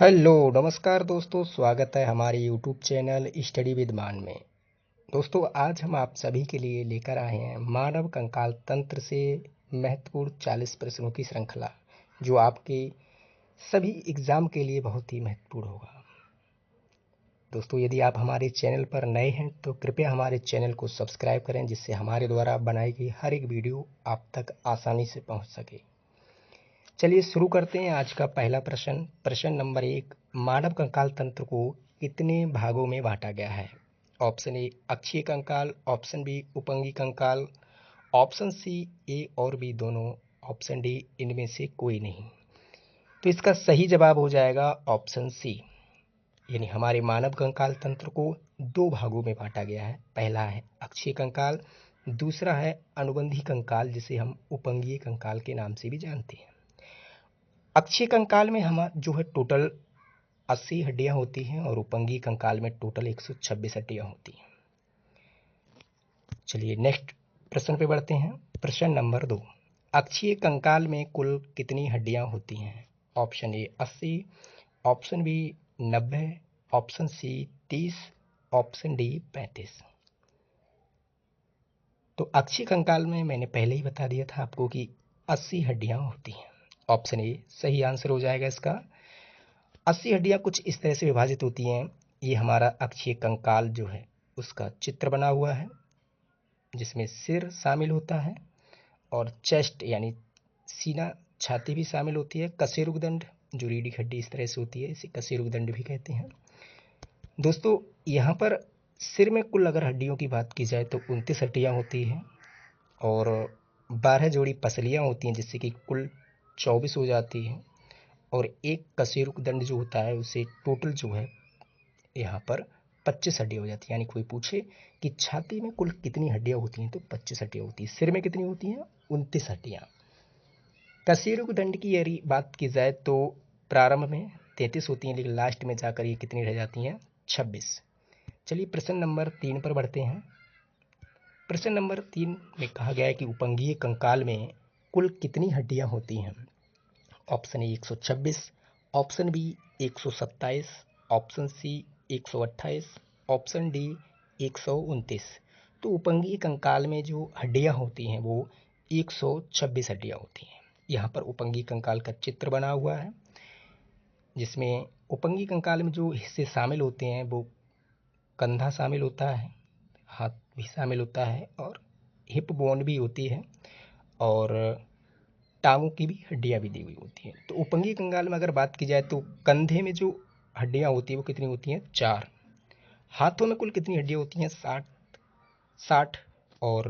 Hello नमस्कार दोस्तों, स्वागत है हमारे यूट्यूब चैनल स्टडी विद मान में। दोस्तों, आज हम आप सभी के लिए लेकर आए हैं मानव कंकाल तंत्र से महत्वपूर्ण 40 प्रश्नों की श्रृंखला, जो आपके सभी एग्जाम के लिए बहुत ही महत्वपूर्ण होगा। दोस्तों, यदि आप हमारे चैनल पर नए हैं तो कृपया हमारे चैनल को सब्सक्राइब करें, जिससे हमारे द्वारा बनाई गई हर एक वीडियो आप तक आसानी से पहुंच सके। चलिए शुरू करते हैं आज का पहला प्रश्न। प्रश्न नंबर 1, मानव कंकाल तंत्र को कितने भागों में बांटा गया है? ऑप्शन ए अक्षीय कंकाल, ऑप्शन बी उपंगी कंकाल, ऑप्शन सी ए और बी दोनों, ऑप्शन डी इनमें से कोई नहीं। तो इसका सही जवाब हो जाएगा ऑप्शन सी, यानी हमारे मानव कंकाल तंत्र को दो भागों में बांटा गया है। पहला है अक्षीय कंकाल, दूसरा है अनुबंधी कंकाल, जिसे हम उपंगीय कंकाल के नाम से भी जानते हैं। अक्षीय कंकाल में हम जो है टोटल 80 हड्डियां होती हैं और उपंगी कंकाल में टोटल 126 हड्डियां होती हैं। चलिए नेक्स्ट प्रश्न पे बढ़ते हैं। प्रश्न नंबर 2, अक्षीय कंकाल में कुल कितनी हड्डियां होती हैं? Option A 80, option B 90, option C 30, option D 35। तो अक्षीय कंकाल में मैंने पहले ही बता दिया था आपको कि 80 हड्डियां होती हैं। ऑप्शन ए सही आंसर हो जाएगा इसका। 80 हड्डियां कुछ इस तरह से विभाजित होती हैं। ये हमारा अक्षीय कंकाल जो है उसका चित्र बना हुआ है, जिसमें सिर शामिल होता है और चेस्ट यानी सीना, छाती भी शामिल होती है। कशेरुकदंड जो रीढ़ की हड्डी इस तरह से होती है, इसे कशेरुकदंड भी कहते हैं। दोस्तों, यहाँ पर सिर में कुल अगर हड्डियों की बात की जाए तो 29 हड्डियाँ होती हैं और 12 जोड़ी पसलियाँ होती हैं, जिससे कि कुल 24 हो जाती हैं। और एक कशेरुकदंड जो होता है उसे टोटल जो है यहाँ पर 25 हड्डियाँ हो जाती हैं। यानी कोई पूछे कि छाती में कुल कितनी हड्डियाँ होती हैं तो 25 हड्डियाँ होती हैं। सिर में कितनी होती हैं? 29 हड्डियाँ। कशेरुकदंड की यदि बात की जाए तो प्रारंभ में 33 होती हैं, लेकिन लास्ट में जाकर ये कितनी रह जाती हैं? 26। चलिए प्रश्न नंबर 3 पर बढ़ते हैं। प्रश्न नंबर 3 में कहा गया है कि उपंगीय कंकाल में कुल कितनी हड्डियाँ होती हैं? Option A 126, option B 127, option C 128, option D 129। तो उपंगीय कंकाल में जो हड्डियां होती हैं वो 126 हड्डियां होती हैं। यहाँ पर उपंगीय कंकाल का चित्र बना हुआ है, जिसमें उपंगीय कंकाल में जो हिस्से शामिल होते हैं वो कंधा शामिल होता है, हाथ भी शामिल होता है और हिप बोन भी होती है और टांगों की भी हड्डियां भी दी हुई होती हैं। तो उपंगी कंकाल में अगर बात की जाए तो कंधे में जो हड्डियां होती है वो कितनी होती हैं? 4। हाथों में कुल कितनी हड्डियां होती हैं? 60। और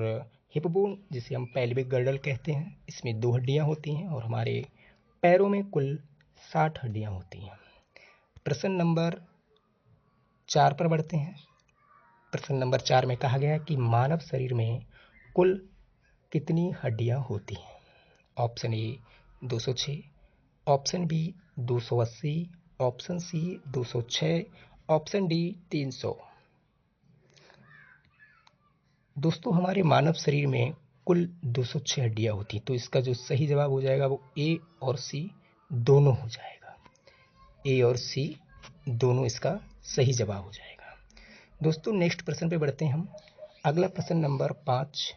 हिप बोन, जिसे हम पेल्विक गर्डल कहते हैं, इसमें 2 हड्डियां होती हैं और हमारे पैरों में कुल 60 हड्डियां होती हैं। प्रश्न नंबर 4 पर बढ़ते हैं। प्रश्न नंबर 4 में कहा गया है कि मानव शरीर में कुल कितनी हड्डियां होती हैं? Option A 206, option B 280, option C 206, option D 300। दोस्तों, हमारे मानव शरीर में कुल 206 हड्डियां होती हैं, तो इसका जो सही जवाब हो जाएगा वो ए और सी दोनों हो जाएगा। ए और सी दोनों इसका सही जवाब हो जाएगा। दोस्तों, नेक्स्ट प्रश्न पे बढ़ते हैं हम। अगला प्रश्न नंबर 5,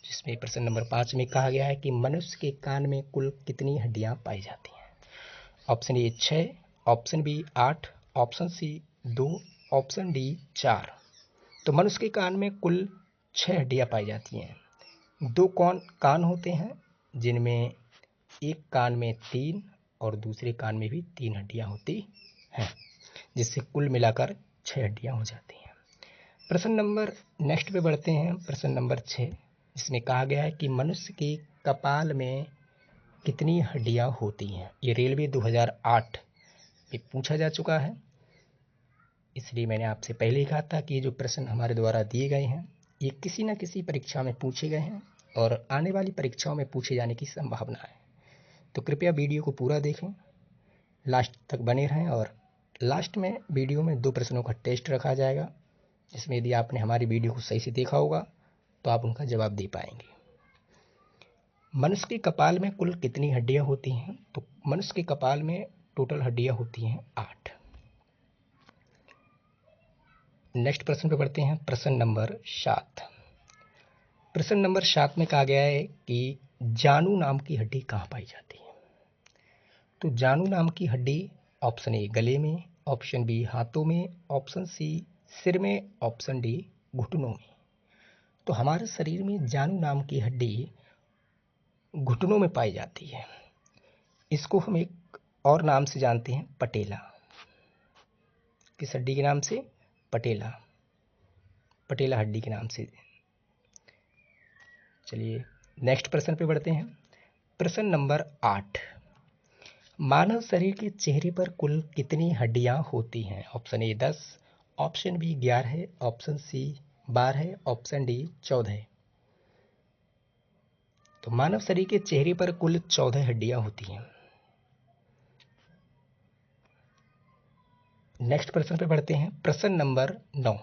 जिसमें प्रश्न नंबर 5 में कहा गया है कि मनुष्य के कान में कुल कितनी हड्डियां पाई जाती हैं? Option A 6, option B 8, option C 2, option D 4। तो मनुष्य के कान में कुल 6 हड्डियां पाई जाती हैं। 2 कान होते हैं, जिनमें एक कान में 3 और दूसरे कान में भी 3 हड्डियां होती हैं, जिससे कुल मिलाकर 6 हड्डियां हो जाती हैं। प्रश्न नंबर नेक्स्ट पे बढ़ते हैं। प्रश्न नंबर 6, जिसमें कहा गया है कि मनुष्य के कपाल में कितनी हड्डियां होती हैं? ये रेलवे 2008 में पूछा जा चुका है, इसलिए मैंने आपसे पहले ही कहा था कि ये जो प्रश्न हमारे द्वारा दिए गए हैं ये किसी न किसी परीक्षा में पूछे गए हैं और आने वाली परीक्षाओं में पूछे जाने की संभावना है। तो कृपया वीडियो को पूरा देखें, लास्ट तक बने रहें और लास्ट में वीडियो में 2 प्रश्नों का टेस्ट रखा जाएगा, जिसमें यदि आपने हमारी वीडियो को सही से देखा होगा तो आप उनका जवाब दे पाएंगे। मनुष्य के कपाल में कुल कितनी हड्डियां होती हैं? तो मनुष्य के कपाल में टोटल हड्डियां होती हैं 8। नेक्स्ट प्रश्न पे बढ़ते हैं, प्रश्न नंबर 7। प्रश्न नंबर 7 में कहा गया है कि जानु नाम की हड्डी कहाँ पाई जाती है। तो जानु नाम की हड्डी ऑप्शन ए गले में, ऑप्शन बी हाथों में, ऑप्शन सी सिर में, ऑप्शन डी घुटनों में। तो हमारे शरीर में जानु नाम की हड्डी घुटनों में पाई जाती है। इसको हम एक और नाम से जानते हैं, पटेला। किस हड्डी के नाम से? पटेला, पटेला हड्डी के नाम से। चलिए नेक्स्ट प्रश्न पे बढ़ते हैं, प्रश्न नंबर 8। मानव शरीर के चेहरे पर कुल कितनी हड्डियां होती हैं? Option A 10, option B 11, option C 12, option D 14। तो मानव शरीर के चेहरे पर कुल 14 हड्डियां होती हैं। नेक्स्ट प्रश्न पे बढ़ते हैं, प्रश्न नंबर 9।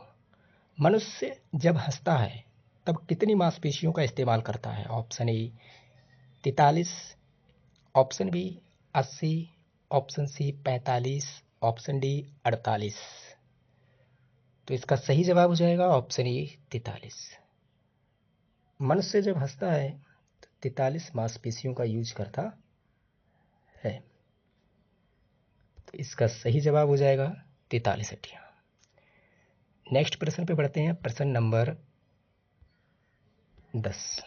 मनुष्य जब हंसता है तब कितनी मांसपेशियों का इस्तेमाल करता है? Option A 43, option B 80, option C 45, option D 48। तो इसका सही जवाब हो जाएगा ऑप्शन ए 43। मनुष्य जब हंसता है तो 43 मांसपेशियों का यूज करता है। तो इसका सही जवाब हो जाएगा 43 हड्डियां। नेक्स्ट प्रश्न पे बढ़ते हैं, प्रश्न नंबर 10।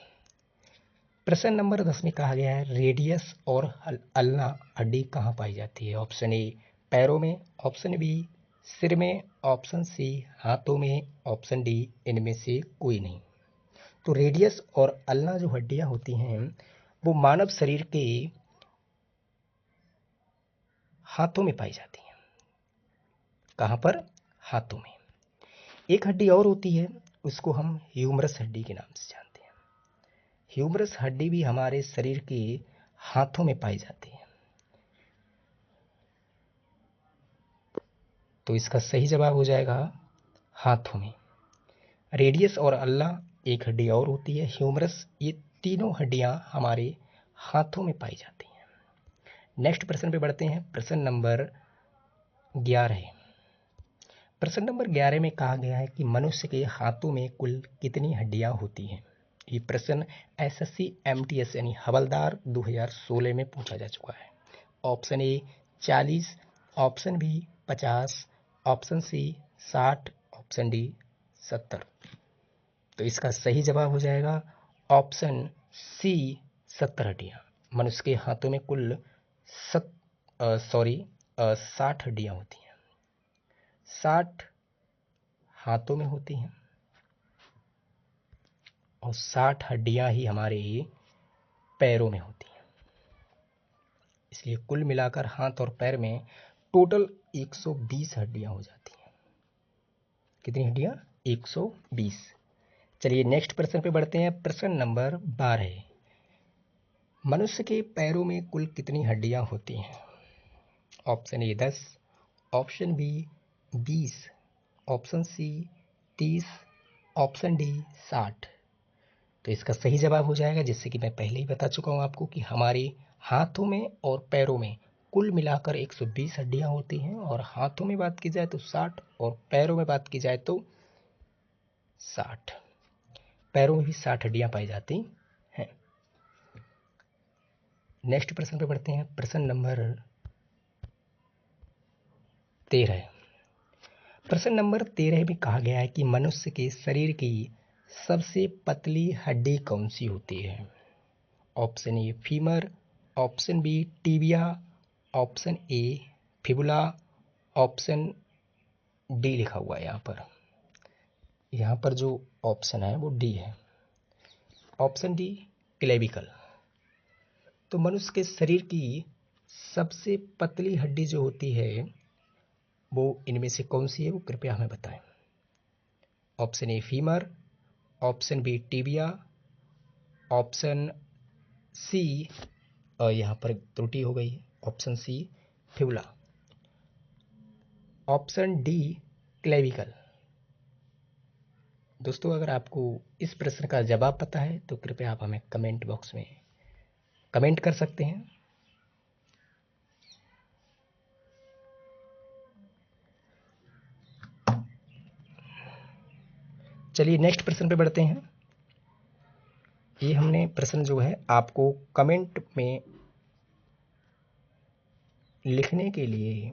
प्रश्न नंबर 10 में कहा गया है रेडियस और अल्ना हड्डी कहाँ पाई जाती है? ऑप्शन ए पैरों में, ऑप्शन बी सिर में, ऑप्शन सी हाथों में, ऑप्शन डी इनमें से कोई नहीं। तो रेडियस और अल्ना जो हड्डियां होती हैं वो मानव शरीर के हाथों में पाई जाती हैं। कहाँ पर? हाथों में। एक हड्डी और होती है, उसको हम ह्यूमरस हड्डी के नाम से जानते हैं। ह्यूमरस हड्डी भी हमारे शरीर के हाथों में पाई जाती है। तो इसका सही जवाब हो जाएगा हाथों में। रेडियस और अल्ना एक हड्डी और होती है, ह्यूमरस, ये तीनों हड्डियां हमारे हाथों में पाई जाती हैं। नेक्स्ट प्रश्न पे बढ़ते हैं, प्रश्न नंबर 11। प्रश्न नंबर 11 में कहा गया है कि मनुष्य के हाथों में कुल कितनी हड्डियां होती हैं? ये प्रश्न एसएससी एमटीएस यानी हवलदार 2016 में पूछा जा चुका है। Option A 40, option B 50, option C 60, option D 70। तो इसका सही जवाब हो जाएगा ऑप्शन सी 70 हड्डियां। मनुष्य के हाथों में कुल 60 हड्डियां होती हैं। 60 हाथों में होती हैं और 60 हड्डियां ही हमारे पैरों में होती हैं। इसलिए कुल मिलाकर हाथ और पैर में टोटल 120 हड्डियां हो जाती हैं। कितनी हड्डियां? 120। चलिए नेक्स्ट प्रश्न पे बढ़ते हैं, प्रश्न नंबर 12। मनुष्य के पैरों में कुल कितनी हड्डियां होती हैं? Option A 10, option B 20, option C 30, option D 60। तो इसका सही जवाब हो जाएगा, जिससे कि मैं पहले ही बता चुका हूं आपको कि हमारे हाथों में और पैरों में कुल मिलाकर 120 हड्डियां होती हैं। और हाथों में बात की जाए तो 60 और पैरों में बात की जाए तो 60। पैरों में भी 60 हड्डियां पाई जाती हैं। नेक्स्ट प्रश्न पे बढ़ते हैं, प्रश्न नंबर 13। प्रश्न नंबर 13 में कहा गया है कि मनुष्य के शरीर की सबसे पतली हड्डी कौन सी होती है? Option A femur, option B tibia, option A fibula, option D लिखा हुआ है यहाँ पर जो ऑप्शन है वो डी है, ऑप्शन डी क्लेविकल। तो मनुष्य के शरीर की सबसे पतली हड्डी जो होती है वो इनमें से कौन सी है, वो कृपया हमें बताएं। Option A femur, option B tibia, option C, यहाँ पर त्रुटि हो गई है, option C fibula, option D clavicle. दोस्तों अगर आपको इस प्रश्न का जवाब पता है तो कृपया आप हमें कमेंट बॉक्स में कमेंट कर सकते हैं। चलिए नेक्स्ट प्रश्न पे बढ़ते हैं। ये हमने प्रश्न जो है आपको कमेंट में लिखने के लिए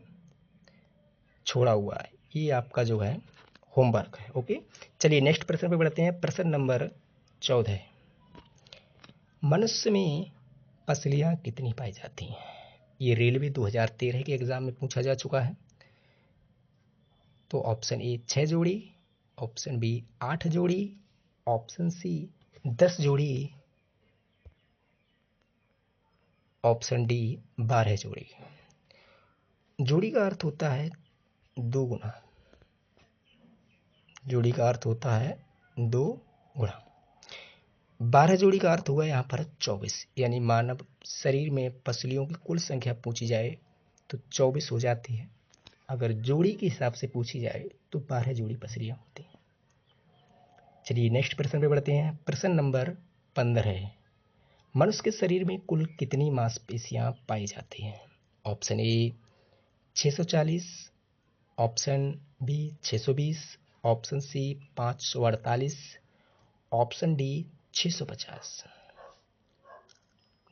छोड़ा हुआ है, ये आपका जो है होमवर्क है। ओके, चलिए नेक्स्ट प्रश्न पे बढ़ते हैं। प्रश्न नंबर 14, मनुष्य में पसलियाँ कितनी पाई जाती हैं? ये रेलवे 2013 के एग्जाम में पूछा जा चुका है। तो ऑप्शन ए 6 जोड़ी, ऑप्शन बी 8 जोड़ी, ऑप्शन सी 10 जोड़ी, ऑप्शन डी 12 जोड़ी। जोड़ी का अर्थ होता है दो गुना, जोड़ी का अर्थ होता है दो गुना। 12 जोड़ी का अर्थ हुआ यहाँ पर 24, यानी मानव शरीर में पसलियों की कुल संख्या पूछी जाए तो 24 हो जाती है। अगर जोड़ी के हिसाब से पूछी जाए तो 12 जोड़ी पसलियाँ होती हैं। चलिए नेक्स्ट प्रश्न पे बढ़ते हैं। प्रश्न नंबर 15, मनुष्य के शरीर में कुल कितनी मांसपेशियाँ पाई जाती हैं? Option A 640, option B 620, option C 548, option D 650।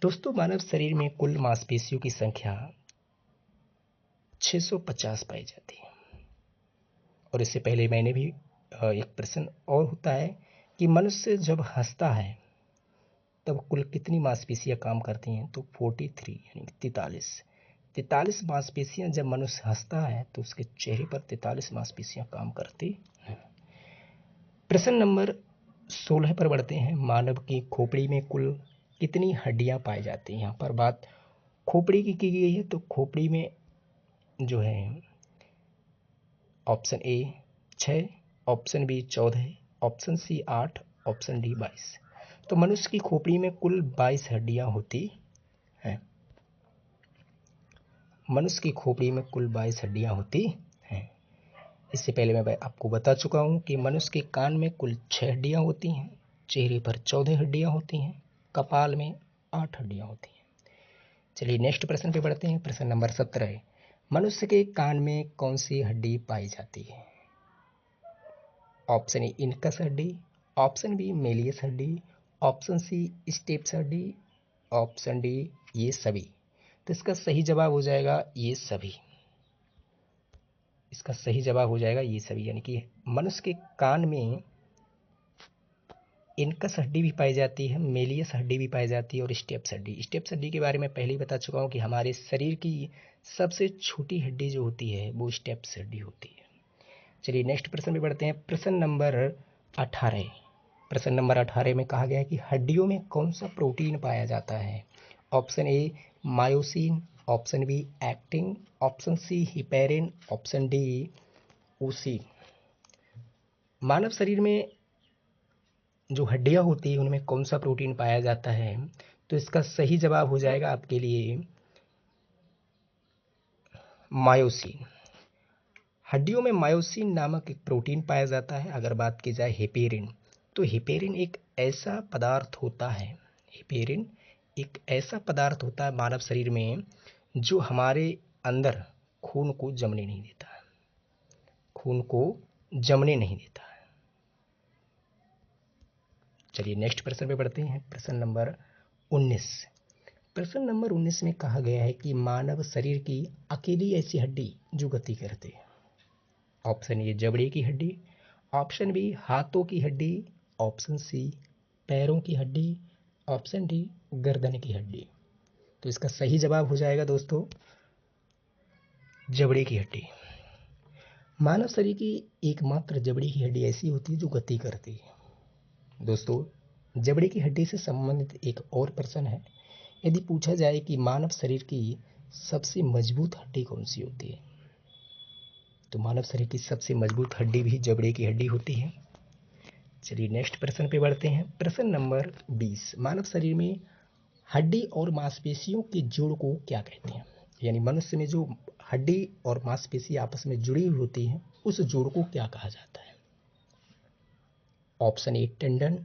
दोस्तों, मानव शरीर में कुल मांसपेशियों की संख्या 650 पाई जाती है। और इससे पहले मैंने भी एक प्रश्न और होता है कि मनुष्य जब हंसता है तब कुल कितनी मांसपेशियां काम करती हैं? तो 43 यानी 43 मांसपेशियां जब मनुष्य हंसता है तो उसके चेहरे पर 43 मांसपेशियां काम करती हैं। प्रश्न नंबर 16 पर बढ़ते हैं। मानव की खोपड़ी में कुल कितनी हड्डियां पाई जाती हैं? यहाँ पर बात खोपड़ी की गई है, तो खोपड़ी में जो है option A 6, option B 14, option C 8, option D 22। तो मनुष्य की खोपड़ी में कुल 22 हड्डियां होती हैं। मनुष्य की खोपड़ी में कुल 22 हड्डियां होती हैं। इससे पहले मैं आपको बता चुका हूं कि मनुष्य के कान में कुल 6 हड्डियां होती हैं, चेहरे पर 14 हड्डियां होती हैं, कपाल में 8 हड्डियां होती हैं। चलिए नेक्स्ट प्रश्न पे बढ़ते हैं। प्रश्न नंबर 17, मनुष्य के कान में कौन सी हड्डी पाई जाती है? ऑप्शन ए इनकस हड्डी, ऑप्शन बी मेलियस हड्डी, ऑप्शन सी स्टेप्स हड्डी, ऑप्शन डी ये सभी। तो इसका सही जवाब हो जाएगा ये सभी। इसका सही जवाब हो जाएगा ये सभी, यानी कि मनुष्य के कान में इनकस हड्डी भी पाई जाती है, मेलियस हड्डी भी पाई जाती है और स्टेप्स हड्डी। स्टेप्स हड्डी के बारे में पहले ही बता चुका हूँ कि हमारे शरीर की सबसे छोटी हड्डी जो होती है वो स्टेप्स हड्डी होती है। चलिए नेक्स्ट प्रश्न में बढ़ते हैं। प्रश्न नंबर 18, प्रश्न नंबर 18 में कहा गया है कि हड्डियों में कौन सा प्रोटीन पाया जाता है? Option A myosin, option B actin, option C heparin, option D ossein. मानव शरीर में जो हड्डियां होती है उनमें कौन सा प्रोटीन पाया जाता है? तो इसका सही जवाब हो जाएगा आपके लिए मायोसिन। हड्डियों में मायोसिन नामक एक प्रोटीन पाया जाता है। अगर बात की जाए हेपेरिन, तो हेपेरिन एक ऐसा पदार्थ होता है, हेपेरिन एक ऐसा पदार्थ होता है मानव शरीर में जो हमारे अंदर खून को जमने नहीं देता है, खून को जमने नहीं देता है। चलिए नेक्स्ट प्रश्न पे बढ़ते हैं। प्रश्न नंबर 19, प्रश्न नंबर 19 में कहा गया है कि मानव शरीर की अकेली ऐसी हड्डी जो गति करती है। ऑप्शन ए जबड़े की हड्डी, ऑप्शन बी हाथों की हड्डी, ऑप्शन सी पैरों की हड्डी, ऑप्शन डी गर्दन की हड्डी। तो इसका सही जवाब हो जाएगा दोस्तों जबड़े की हड्डी। मानव शरीर की एकमात्र जबड़े की हड्डी ऐसी होती है जो गति करती है। दोस्तों, जबड़े की हड्डी से संबंधित एक और प्रश्न है। यदि पूछा जाए कि मानव शरीर की सबसे मजबूत हड्डी कौन सी होती है, तो मानव शरीर की सबसे मजबूत हड्डी भी जबड़े की हड्डी होती है। चलिए नेक्स्ट प्रश्न पे बढ़ते हैं। प्रश्न नंबर 20, मानव शरीर में हड्डी और मांसपेशियों के जोड़ को क्या कहते हैं? यानी मनुष्य में जो हड्डी और मांसपेशी आपस में जुड़ी हुई होती है उस जोड़ को क्या कहा जाता है? Option A tendon,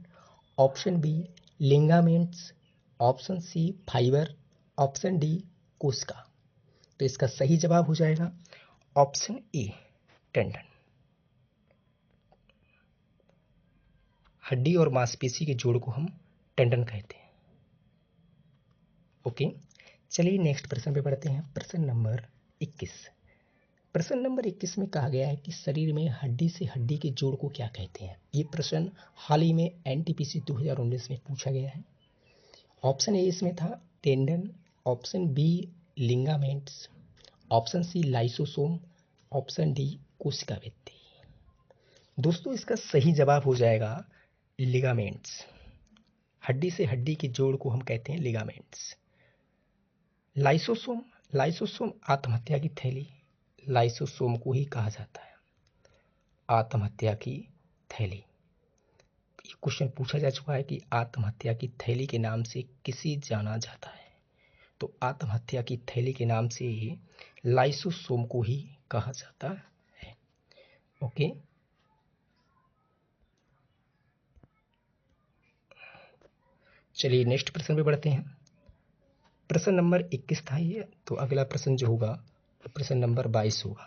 option B ligaments, option C fibre, option D कोशिका। तो इसका सही जवाब हो जाएगा ऑप्शन ए टेंडन। हड्डी और मांसपेशी के जोड़ को हम टेंडन कहते हैं। ओके, चलिए नेक्स्ट प्रश्न पे बढ़ते हैं। प्रश्न नंबर 21। प्रश्न नंबर 21 में कहा गया है कि शरीर में हड्डी से हड्डी के जोड़ को क्या कहते हैं। ये प्रश्न हाल ही में एनटीपीसी 2019 में पूछा गया है। ऑप्शन ए इसमें था tendon, option B ligaments, option C lysosome, option D कोशिका भित्ति। दोस्तों इसका सही जवाब हो जाएगा लिगामेंट्स। हड्डी से हड्डी के जोड़ को हम कहते हैं लिगामेंट्स। लाइसोसोम, लाइसोसोम आत्महत्या की थैली, लाइसोसोम को ही कहा जाता है आत्महत्या की थैली। ये क्वेश्चन पूछा जा चुका है कि आत्महत्या की थैली के नाम से किसे जाना जाता है, तो आत्महत्या की थैली के नाम से लाइसोसोम को ही कहा जाता है। ओके, चलिए नेक्स्ट प्रश्न पे बढ़ते हैं। प्रश्न नंबर 21 था ये, तो अगला प्रश्न जो होगा प्रश्न नंबर 22 होगा।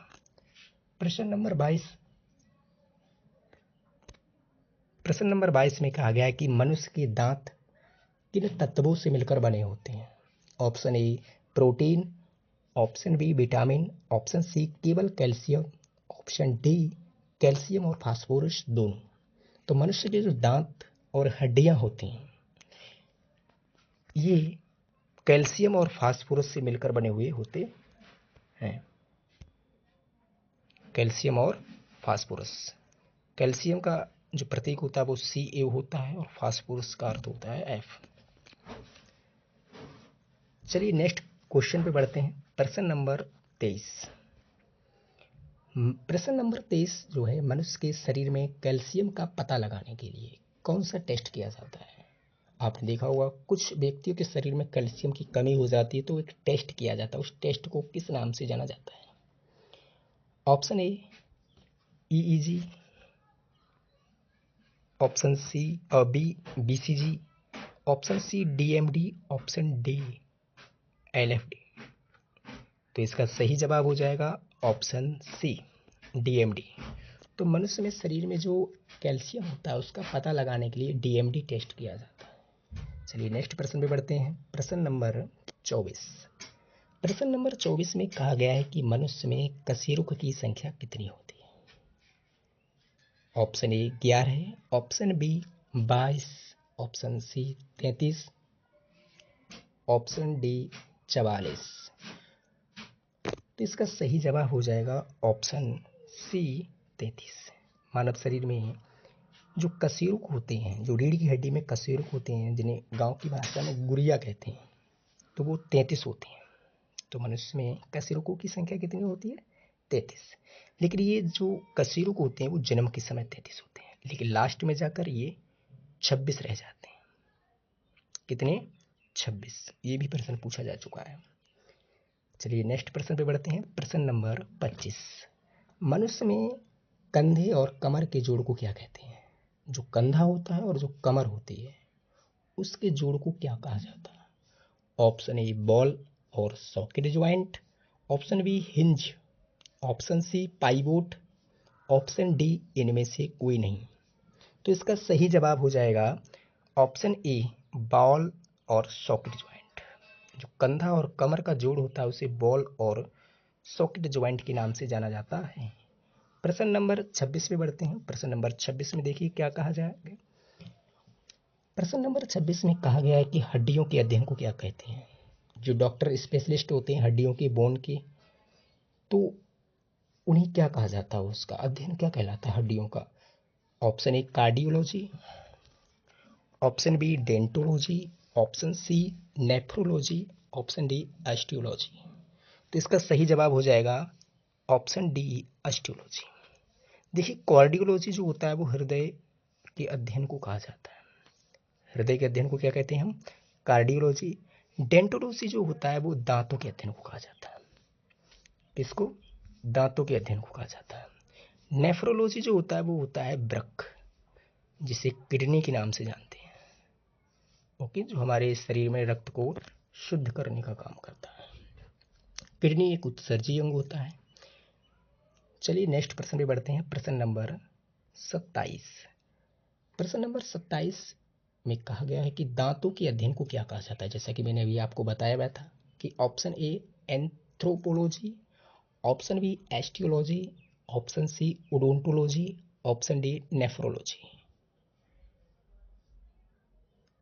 प्रश्न नंबर 22 में कहा गया है कि मनुष्य के दांत किन तत्वों से मिलकर बने होते हैं। Option A protein, option B vitamin, option C केवल कैल्शियम, ऑप्शन डी कैल्शियम और फास्फोरस दोनों। तो मनुष्य के जो दांत और हड्डियां होती हैं ये कैल्शियम और फास्फोरस से मिलकर बने हुए होते हैं। कैल्शियम और फास्फोरस। कैल्शियम का जो प्रतीक होता है वो Ca होता है और फास्फोरस का अर्थ होता है F। चलिए नेक्स्ट क्वेश्चन पे बढ़ते हैं। प्रश्न नंबर 23। प्रश्न नंबर 23 जो है, मनुष्य के शरीर में कैल्शियम का पता लगाने के लिए कौन सा टेस्ट किया जाता है। आपने देखा होगा कुछ व्यक्तियों के शरीर में कैल्शियम की कमी हो जाती है तो एक टेस्ट किया जाता है, उस टेस्ट को किस नाम से जाना जाता है। Option A EEG, option C B BCG, option C DMD, option D LFD। तो इसका सही जवाब हो जाएगा ऑप्शन सी DMD। तो मनुष्य में शरीर में जो कैल्शियम होता है उसका पता लगाने के लिए DMD टेस्ट किया जाता है। चलिए नेक्स्ट प्रश्न पे बढ़ते हैं। प्रश्न नंबर 24। प्रश्न नंबर 24 में कहा गया है कि मनुष्य में कशेरुक की संख्या कितनी होती है। Option A 11, option B 22, option C 33, option D 44। तो इसका सही जवाब हो जाएगा ऑप्शन सी 33। मानव शरीर में जो कशेरुक होते हैं, जो रीढ़ की हड्डी में कशेरुक होते हैं, जिन्हें गांव की भाषा में गुड़िया कहते हैं, तो वो 33 होते हैं। तो मनुष्य में कशेरुकों की संख्या कितनी होती है 33। लेकिन ये जो कशेरुक होते हैं वो जन्म के समय 33 होते हैं, लेकिन लास्ट में जाकर ये 26 रह जाते हैं। कितने 26। ये भी प्रश्न पूछा जा चुका है। चलिए नेक्स्ट प्रश्न पे बढ़ते हैं। प्रश्न नंबर 25। मनुष्य में कंधे और कमर के जोड़ को क्या कहते हैं। जो कंधा होता है और जो कमर होती है उसके जोड़ को क्या कहा जाता है। ऑप्शन ए बॉल और socket joint, option B hinge, option C pivot, option D इनमें से कोई नहीं। तो इसका सही जवाब हो जाएगा ऑप्शन ए बॉल और सॉकेट ज्वाइंट। जो कंधा और कमर का जोड़ होता है उसे बॉल और सॉकेट ज्वाइंट के नाम से जाना जाता है। प्रश्न नंबर 26 में बढ़ते हैं। प्रश्न नंबर 26 में देखिए क्या कहा जाएगा। प्रश्न नंबर 26 में कहा गया है कि हड्डियों के अध्ययन को क्या कहते हैं। जो डॉक्टर स्पेशलिस्ट होते हैं हड्डियों के, बोन के, तो उन्हें क्या कहा जाता है, उसका अध्ययन क्या कहलाता है हड्डियों का। Option A cardiology, option B dentology, option C nephrology, option D osteology. तो इसका सही जवाब हो जाएगा ऑप्शन डी ऑस्टियोलॉजी। देखिए कार्डियोलॉजी जो होता है वो हृदय के अध्ययन को कहा जाता है। हृदय के अध्ययन को क्या कहते हैं हम, कार्डियोलॉजी। डेंटोलॉजी जो होता है वो दांतों के अध्ययन को कहा जाता है। किसको, दांतों के अध्ययन को कहा जाता है। नेफ्रोलॉजी जो होता है वो होता है वृक्क, जिसे किडनी के नाम से जानते हैं। ओके, जो हमारे शरीर में रक्त को शुद्ध करने का काम करता है। किडनी एक उत्सर्जी अंग होता है। चलिए नेक्स्ट प्रश्न पे बढ़ते हैं। प्रश्न नंबर 27। प्रश्न नंबर 27 में कहा गया है कि दांतों के अध्ययन को क्या कहा जाता है। जैसा कि मैंने अभी आपको बताया हुआ था कि option A anthropology, option B osteology, option C odontology, option D nephrology.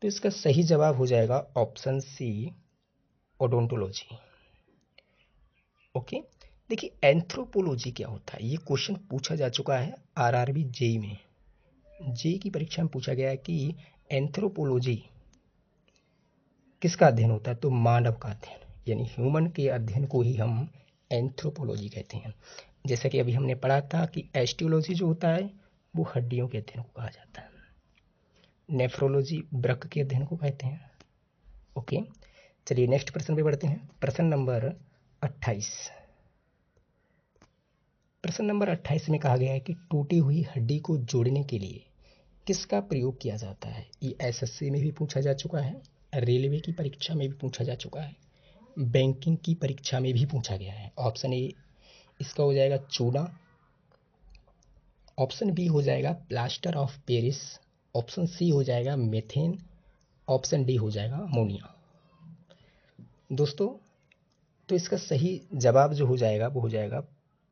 तो इसका सही जवाब हो जाएगा ऑप्शन सी ओडोंटोलॉजी। ओके, देखिए एंथ्रोपोलॉजी क्या होता है, ये क्वेश्चन पूछा जा चुका है आरआरबी जेई में। जेई की परीक्षा में पूछा गया है कि एंथ्रोपोलॉजी किसका अध्ययन होता है, तो मानव का अध्ययन, यानी ह्यूमन के अध्ययन को ही हम एंथ्रोपोलॉजी कहते हैं। जैसा कि अभी हमने पढ़ा था कि एस्टियोलॉजी जो होता है वो हड्डियों के अध्ययन को कहा जाता है, नेफ्रोलॉजी वृक्क के अध्ययन को कहते हैं। ओके, चलिए नेक्स्ट प्रश्न पे बढ़ते हैं। प्रश्न नंबर 28। प्रश्न नंबर 28 में कहा गया है कि टूटी हुई हड्डी को जोड़ने के लिए किसका प्रयोग किया जाता है। ये एसएससी में भी पूछा जा चुका है, रेलवे की परीक्षा में भी पूछा जा चुका है, बैंकिंग की परीक्षा में भी पूछा गया है। ऑप्शन ए इसका हो जाएगा चूना, ऑप्शन बी हो जाएगा plaster of Paris, option C हो जाएगा मेथेन, ऑप्शन डी हो जाएगा अमोनिया। दोस्तों, तो इसका सही जवाब जो हो जाएगा वो हो जाएगा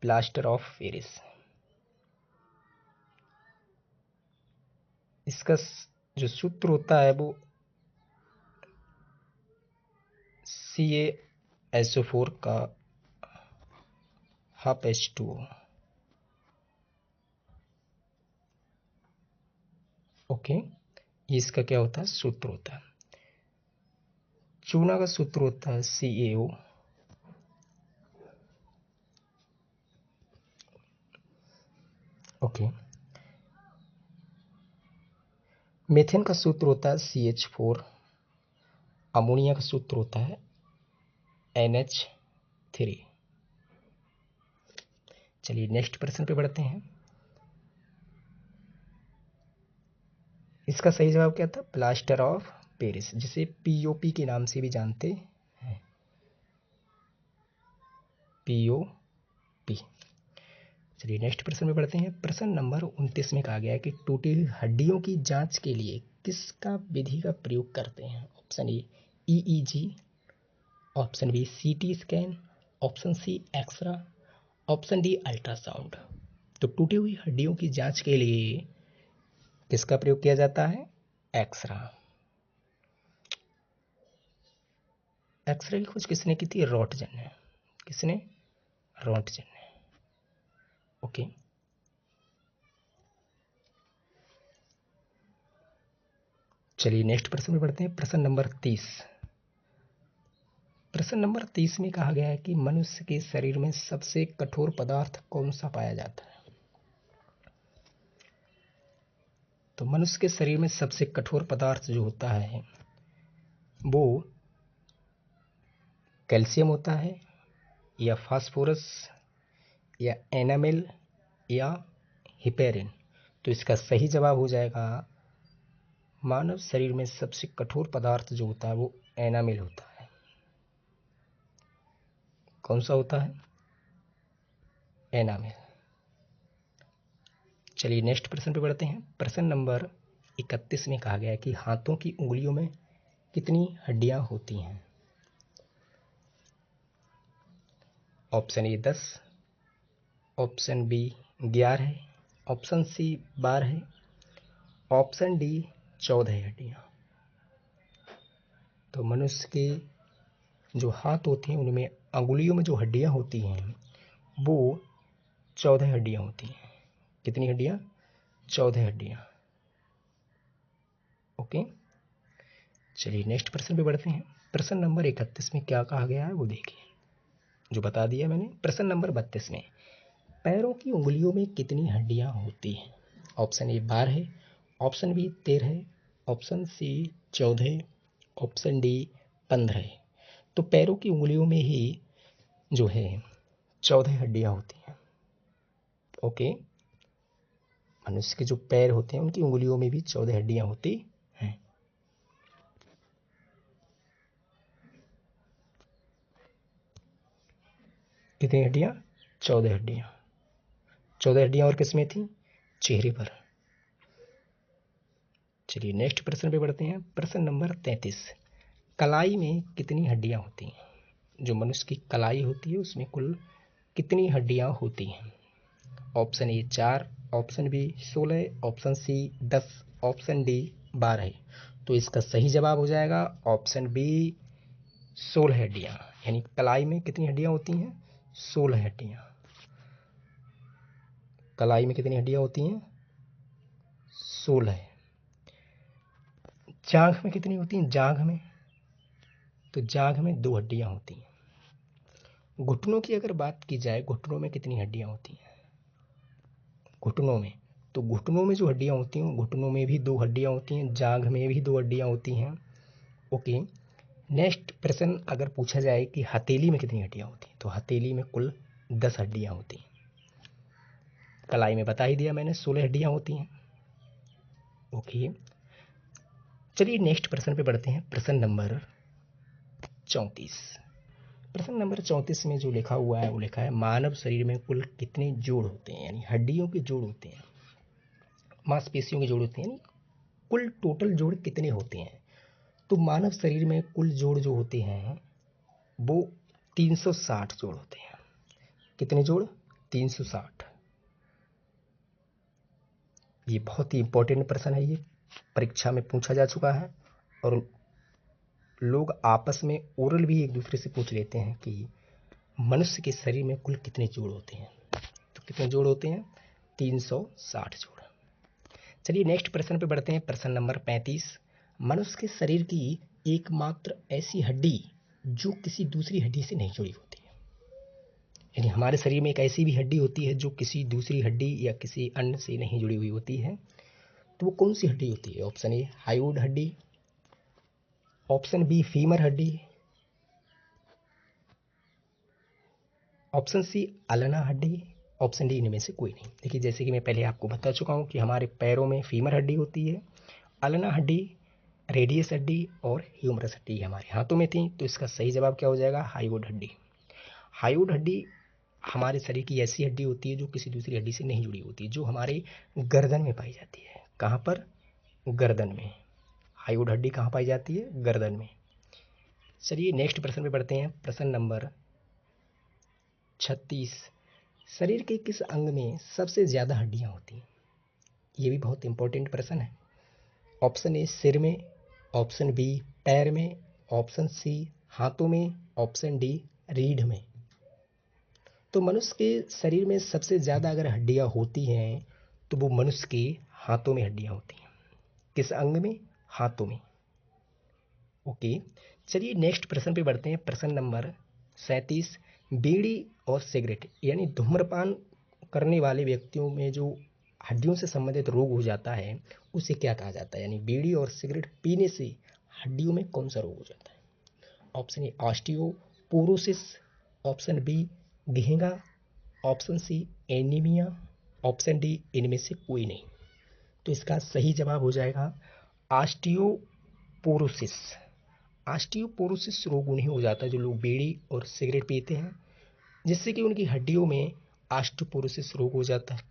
प्लास्टर ऑफ पेरिस। इसका जो सूत्र होता है वो CaSO4 का हाफ H2O। ओके, ये इसका क्या होता है, सूत्र होता है। चूना का सूत्र होता है CaO, ओके। मेथेन का सूत्र होता है CH4, अमोनिया का सूत्र होता है NH3। चलिए नेक्स्ट प्रश्न पे बढ़ते हैं। इसका सही जवाब क्या था, प्लास्टर ऑफ पेरिस, जिसे POP के नाम से भी जानते हैं, POP। चलिए नेक्स्ट प्रश्न में बढ़ते हैं। प्रश्न नंबर 29 में कहा गया है कि टूटी हुई हड्डियों की जांच के लिए किसका विधि का प्रयोग करते हैं। Option A EEG, option B CT scan, option C X ray, option D ultrasound. तो टूटी हुई हड्डियों की जांच के लिए किसका प्रयोग किया जाता है, एक्सरा। एक्सरे की खोज किसने की थी, रोटजन ने। किसने, रोटजन ने। ओके, चलिए नेक्स्ट प्रश्न में बढ़ते हैं। प्रश्न नंबर 30। प्रश्न नंबर 30 में कहा गया है कि मनुष्य के शरीर में सबसे कठोर पदार्थ कौन सा पाया जाता है। तो मनुष्य के शरीर में सबसे कठोर पदार्थ जो होता है वो कैल्शियम होता है, या फास्फोरस, या एनामेल, या हिपेरिन। तो इसका सही जवाब हो जाएगा, मानव शरीर में सबसे कठोर पदार्थ जो होता है वो एनामेल होता है। कौन सा होता है, एनामेल। चलिए नेक्स्ट प्रश्न पे बढ़ते हैं। प्रश्न नंबर 31 में कहा गया है कि हाथों की उंगलियों में कितनी हड्डियां होती हैं। ऑप्शन ए 10, ऑप्शन बी 11 है, ऑप्शन सी 12 है, ऑप्शन डी 14 हड्डियां। तो मनुष्य के जो हाथ होते हैं उनमें अंगुलियों में जो हड्डियां होती हैं वो 14 हड्डियां होती हैं। कितनी हड्डियां, 14 हड्डियां। ओके, चलिए नेक्स्ट प्रश्न पे बढ़ते हैं। प्रश्न नंबर 31 में क्या कहा गया है वो देखिए, जो बता दिया मैंने। प्रश्न नंबर 32 में पैरों की उंगलियों में कितनी हड्डियां होती हैं। ऑप्शन ए 12 है, ऑप्शन बी 13 है, ऑप्शन सी 14, ऑप्शन डी 15 है। तो पैरों की उंगलियों में ही जो है 14 हड्डियां होती हैं। ओके, मनुष्य के जो पैर होते हैं उनकी उंगलियों में भी 14 हड्डियां होती हैं। कितनी हड्डियां, 14 हड्डियां। 14 हड्डियां और किसमें थी, चेहरे पर। चलिए नेक्स्ट प्रश्न पे बढ़ते हैं। प्रश्न नंबर 33। कलाई में कितनी हड्डियां होती हैं? जो मनुष्य की कलाई होती है उसमें कुल कितनी हड्डियां होती हैं? Option A 4, option B 16, option C 10, option D 12। तो इसका सही जवाब हो जाएगा ऑप्शन बी 16 हड्डियां। यानी कलाई में कितनी हड्डियां होती हैं? 16 हड्डियां। कलाई में कितनी हड्डियां होती हैं? 16। जांघ में कितनी होती हैं? जांघ में, तो जांघ में 2 हड्डियां होती हैं। घुटनों की अगर बात की जाए, घुटनों में कितनी हड्डियां होती हैं? घुटनों में, तो घुटनों में जो हड्डियां होती हैं, घुटनों में भी 2 हड्डियां होती हैं, जांघ में भी 2 हड्डियां होती हैं। ओके। नेक्स्ट प्रश्न अगर पूछा जाए कि हथेली में कितनी हड्डियां होती हैं, तो हथेली में कुल 10 हड्डियां होती हैं। कलाई में बता ही दिया मैंने 16 हड्डियां होती हैं। ओके, चलिए नेक्स्ट प्रश्न पे बढ़ते हैं। प्रश्न नंबर 34। प्रश्न नंबर 34 में जो लिखा हुआ है वो लिखा है मानव शरीर में कुल कितने जोड़ होते हैं? यानी हड्डियों के जोड़ होते हैं, मांसपेशियों के जोड़ होते हैं, यानी कुल टोटल जोड़ कितने होते हैं? तो मानव शरीर में कुल जोड़ जो होते हैं वो 360 जोड़ होते हैं। कितने जोड़? 360। ये बहुत ही इंपॉर्टेंट प्रश्न है, ये परीक्षा में पूछा जा चुका है और लोग आपस में ओरल भी एक दूसरे से पूछ लेते हैं कि मनुष्य के शरीर में कुल कितने जोड़ होते हैं। तो कितने जोड़ होते हैं? 360 जोड़। चलिए नेक्स्ट प्रश्न पे बढ़ते हैं। प्रश्न नंबर 35। मनुष्य के शरीर की एकमात्र ऐसी हड्डी जो किसी दूसरी हड्डी से नहीं जुड़ी होती है, यानी हमारे शरीर में एक ऐसी भी हड्डी होती है जो किसी दूसरी हड्डी या किसी अन्य से नहीं जुड़ी हुई होती है, तो वो कौन सी हड्डी होती है? ऑप्शन ए हाइवुड हड्डी, ऑप्शन बी फीमर हड्डी, ऑप्शन सी अल्ना हड्डी, ऑप्शन डी इनमें से कोई नहीं। देखिए जैसे कि मैं पहले आपको बता चुका हूँ कि हमारे पैरों में फीमर हड्डी होती है, अल्ना हड्डी, रेडियस हड्डी और ह्यूमरस हड्डी हमारे हाथों में थी। तो इसका सही जवाब क्या हो जाएगा? हाइवुड हड्डी। हाइवुड हड्डी हमारे शरीर की ऐसी हड्डी होती है जो किसी दूसरी हड्डी से नहीं जुड़ी होती, जो हमारे गर्दन में पाई जाती है। कहाँ पर? गर्दन में। हाइवुड हड्डी कहाँ पाई जाती है? गर्दन में। चलिए नेक्स्ट प्रश्न पे बढ़ते हैं। प्रश्न नंबर 36। शरीर के किस अंग में सबसे ज्यादा हड्डियां होती हैं? ये भी बहुत इंपॉर्टेंट प्रश्न है। ऑप्शन ए सिर में, ऑप्शन बी पैर में, ऑप्शन सी हाथों में, ऑप्शन डी रीढ़ में। तो मनुष्य के शरीर में सबसे ज्यादा अगर हड्डियां होती हैं तो वो मनुष्य के हाथों में हड्डियां होती हैं। किस अंग में? हाथों में। ओके, चलिए नेक्स्ट प्रश्न पे बढ़ते हैं। प्रश्न नंबर 37। बीड़ी और सिगरेट यानी धूम्रपान करने वाले व्यक्तियों में जो हड्डियों से संबंधित रोग हो जाता है उसे क्या कहा जाता है? यानी बीड़ी और सिगरेट पीने से हड्डियों में कौन सा रोग हो जाता है? Option A osteoporosis, option B घेंगा, option C anaemia, option D इनमें से कोई नहीं। तो इसका सही जवाब हो जाएगा ऑस्टियोपोरोसिस। ऑस्टियोपोरोसिस रोग उन्हें हो जाता है जो लोग बीड़ी और सिगरेट पीते हैं, जिससे कि उनकी हड्डियों में ऑस्टियोपोरोसिस रोग हो जाता है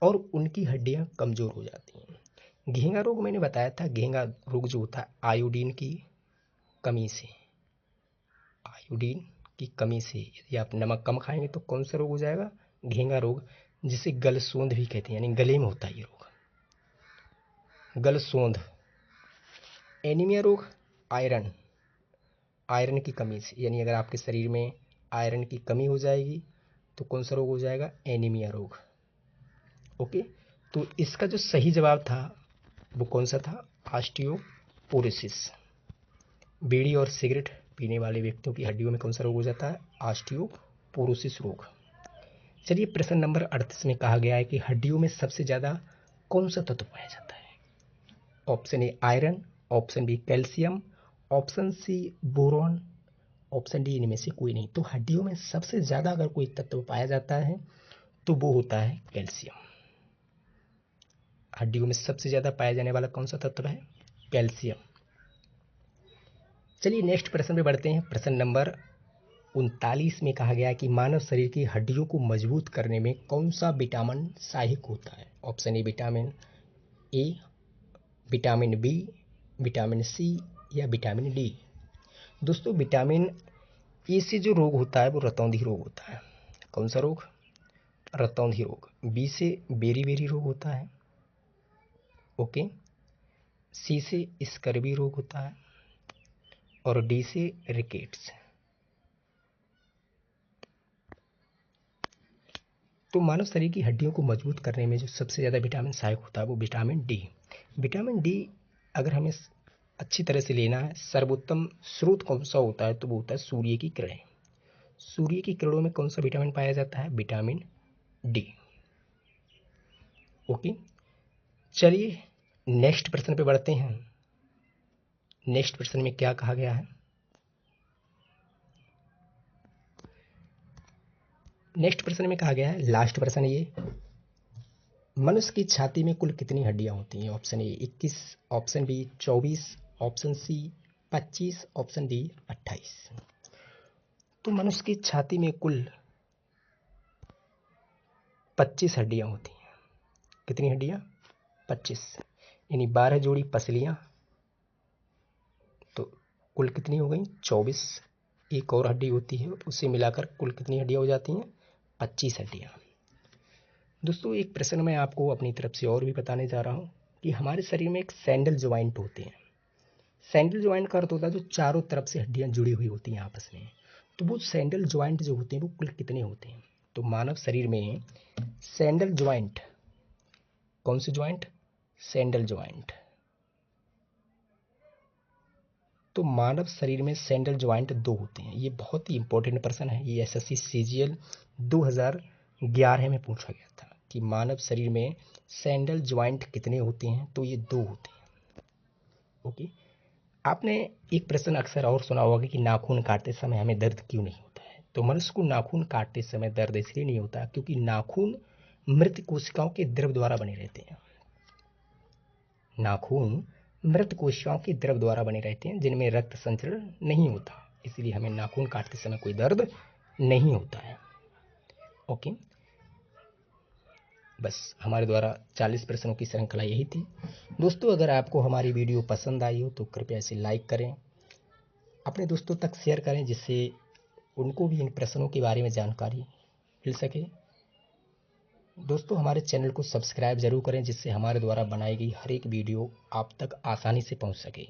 और उनकी हड्डियां कमजोर हो जाती हैं। घेंगा रोग मैंने बताया था, घेंगा रोग जो होता है आयोडीन की कमी से, आयोडीन की कमी से यदि आप नमक कम खाएंगे तो कौन सा रोग हो जाएगा? घेंगा रोग, जिसे गलसोंध भी कहते हैं, यानी गले में होता है ये रोग, गलसोंध। एनीमिया रोग आयरन, आयरन की कमी से, यानी अगर आपके शरीर में आयरन की कमी हो जाएगी तो कौन सा रोग हो जाएगा? एनीमिया रोग। ओके, तो इसका जो सही जवाब था वो कौन सा था? ऑस्टियोपोरोसिस। बीड़ी और सिगरेट पीने वाले व्यक्तियों की हड्डियों में कौन सा रोग हो जाता है? ऑस्टियोपोरोसिस रोग। चलिए प्रश्न नंबर 38 में कहा गया है कि हड्डियों में सबसे ज्यादा कौन सा तत्व पाया जाता है? Option A iron, option B calcium, option C boron, option D इनमें से कोई नहीं। तो हड्डियों में सबसे ज्यादा अगर कोई तत्व पाया जाता है तो वो होता है कैल्शियम। हड्डियों में सबसे ज्यादा पाया जाने वाला कौन सा तत्व है? कैल्शियम। चलिए नेक्स्ट प्रश्न पे बढ़ते हैं। प्रश्न नंबर 39 में कहा गया है कि मानव शरीर की हड्डियों को मजबूत करने में कौन सा विटामिन सहायक होता है? Option A vitamin A, vitamin B, vitamin C या विटामिन डी। दोस्तों विटामिन ए से जो रोग होता है वो रतौंधी रोग होता है। कौन सा रोग? रतौंधी रोग। बी से बेरी बेरी रोग होता है। ओके। सी से स्कर्वी रोग होता है और डी से रिकेट्स। तो मानव शरीर की हड्डियों को मजबूत करने में जो सबसे ज़्यादा विटामिन सहायक होता है वो विटामिन डी। विटामिन डी अगर हमें अच्छी तरह से लेना है, सर्वोत्तम स्रोत कौन सा होता है तो वो होता है सूर्य की किरणें। सूर्य की किरणों में कौन सा विटामिन पाया जाता है? Vitamin D. ओके, चलिए नेक्स्ट प्रश्न पे बढ़ते हैं। नेक्स्ट प्रश्न में क्या कहा गया है? नेक्स्ट प्रश्न में कहा गया है, लास्ट प्रश्न ये, मनुष्य की छाती में कुल कितनी हड्डियां होती हैं? Option A 21, option B 24, option C 25, option D 28। तो मनुष्य की छाती में कुल 25 हड्डियां होती हैं। कितनी हड्डियां? 25, यानी 12 जोड़ी पसलियां, तो कुल कितनी हो गई? 24। एक और हड्डी होती है, उसे मिलाकर कुल कितनी हड्डियां हो जाती हैं? 25 हड्डियां। दोस्तों एक प्रश्न मैं आपको अपनी तरफ से और भी बताने जा रहा हूँ कि हमारे शरीर में एक सैंडल ज्वाइंट होते हैं। सैंडल ज्वाइंट का अर्थ होता है जो चारों तरफ से हड्डियां जुड़ी हुई होती हैं आपस में। तो वो सैंडल ज्वाइंट जो होते हैं वो कुल कितने होते हैं? तो मानव शरीर में सैंडल ज्वाइंट, कौन से ज्वाइंट? Sandal joint. तो मानव शरीर में सैंडल ज्वाइंट 2 होते हैं। ये बहुत ही इंपॉर्टेंट प्रश्न है, ये एसएससी सीजीएल 2011 में पूछा गया था कि मानव शरीर में सैंडल ज्वाइंट कितने होते हैं? तो ये 2 होते हैं। ओके, आपने एक प्रश्न अक्सर और सुना होगा कि नाखून काटते समय हमें दर्द क्यों नहीं होता है? तो मनुष्य को नाखून काटते समय दर्द इसलिए नहीं होता क्योंकि नाखून मृत कोशिकाओं के द्रव द्वारा बने रहते हैं। नाखून मृत कोशिकाओं के द्रव द्वारा बने रहते हैं जिनमें रक्त संचरण नहीं होता, इसलिए हमें नाखून काटते समय कोई दर्द नहीं होता है। ओके, बस हमारे द्वारा 40 प्रश्नों की श्रृंखला यही थी। दोस्तों अगर आपको हमारी वीडियो पसंद आई हो तो कृपया इसे लाइक करें, अपने दोस्तों तक शेयर करें जिससे उनको भी इन प्रश्नों के बारे में जानकारी मिल सके। दोस्तों हमारे चैनल को सब्सक्राइब जरूर करें जिससे हमारे द्वारा बनाई गई हर एक वीडियो आप तक आसानी से पहुंच सके।